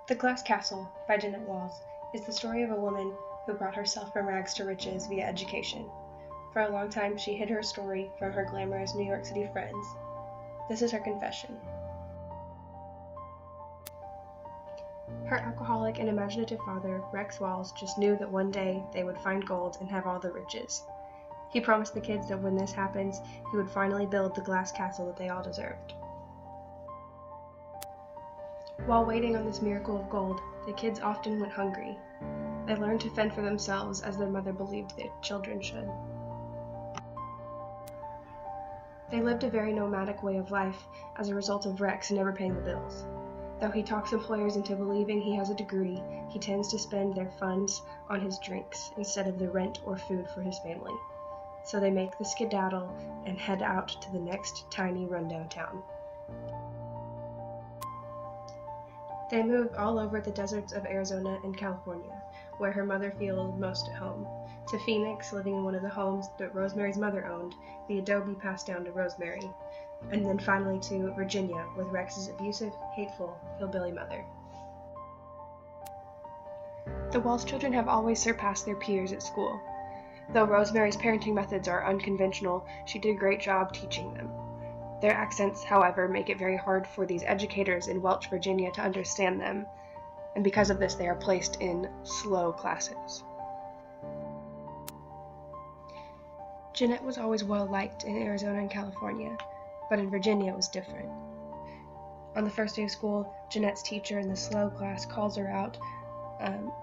The Glass Castle by Jeanette Walls is the story of a woman who brought herself from rags to riches via education. For a long time, she hid her story from her glamorous New York City friends. This is her confession. Her alcoholic and imaginative father, Rex Walls, just knew that one day they would find gold and have all the riches. He promised the kids that when this happens, he would finally build the glass castle that they all deserved. While waiting on this miracle of gold, the kids often went hungry. They learned to fend for themselves as their mother believed their children should. They lived a very nomadic way of life as a result of Rex never paying the bills. Though he talks employers into believing he has a degree, he tends to spend their funds on his drinks instead of the rent or food for his family. So they make the skedaddle and head out to the next tiny rundown town. They move all over the deserts of Arizona and California, where her mother feels most at home, to Phoenix, living in one of the homes that Rosemary's mother owned, the adobe passed down to Rosemary, and then finally to Virginia with Rex's abusive, hateful, hillbilly mother. The Walls children have always surpassed their peers at school. Though Rosemary's parenting methods are unconventional, she did a great job teaching them. Their accents, however, make it very hard for these educators in Welch, Virginia to understand them, and because of this they are placed in slow classes. Jeanette was always well liked in Arizona and California, but in Virginia it was different. On the first day of school, Jeanette's teacher in the slow class calls her out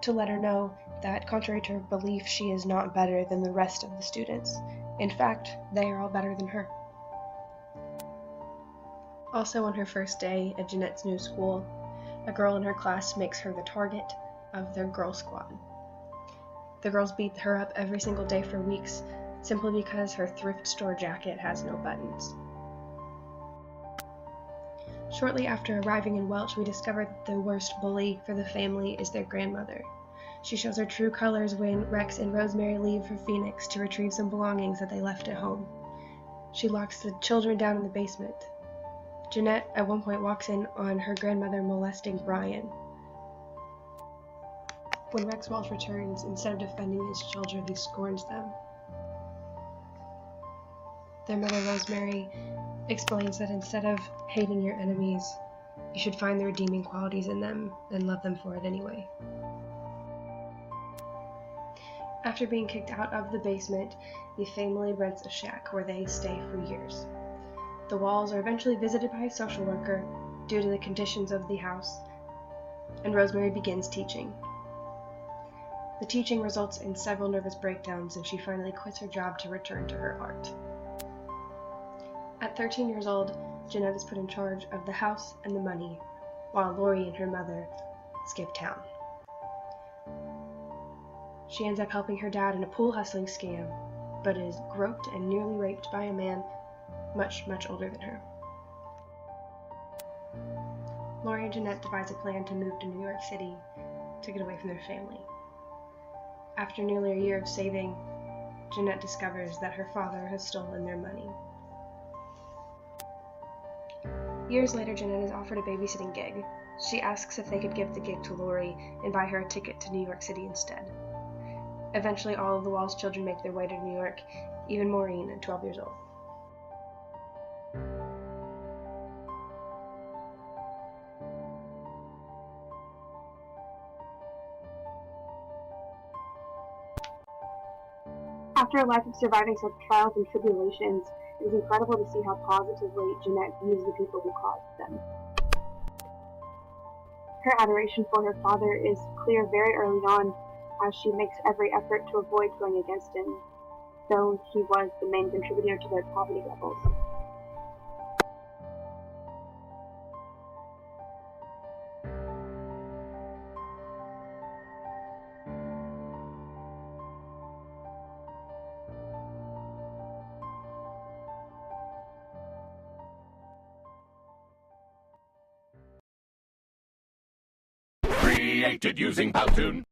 to let her know that, contrary to her belief, she is not better than the rest of the students. In fact, they are all better than her. Also on her first day at Jeanette's new school, a girl in her class makes her the target of their girl squad. The girls beat her up every single day for weeks, simply because her thrift store jacket has no buttons. Shortly after arriving in Welch, we discover that the worst bully for the family is their grandmother. She shows her true colors when Rex and Rosemary leave for Phoenix to retrieve some belongings that they left at home. She locks the children down in the basement. Jeanette at one point walks in on her grandmother molesting Brian. When Rex Walsh returns, instead of defending his children, he scorns them. Their mother, Rosemary, explains that instead of hating your enemies, you should find the redeeming qualities in them and love them for it anyway. After being kicked out of the basement, the family rents a shack where they stay for years. The Walls are eventually visited by a social worker due to the conditions of the house, and Rosemary begins teaching. The teaching results in several nervous breakdowns, and she finally quits her job to return to her art. At 13 years old, Jeanette is put in charge of the house and the money, while Lori and her mother skip town. She ends up helping her dad in a pool hustling scam, but is groped and nearly raped by a man much, much older than her. Lori and Jeanette devise a plan to move to New York City to get away from their family. After nearly a year of saving, Jeanette discovers that her father has stolen their money. Years later, Jeanette is offered a babysitting gig. She asks if they could give the gig to Lori and buy her a ticket to New York City instead. Eventually, all of the Walls children make their way to New York, even Maureen at 12 years old. After a life of surviving such trials and tribulations, it is incredible to see how positively Jeanette views the people who caused them. Her adoration for her father is clear very early on, as she makes every effort to avoid going against him, though he was the main contributor to their poverty levels. Created using Powtoon.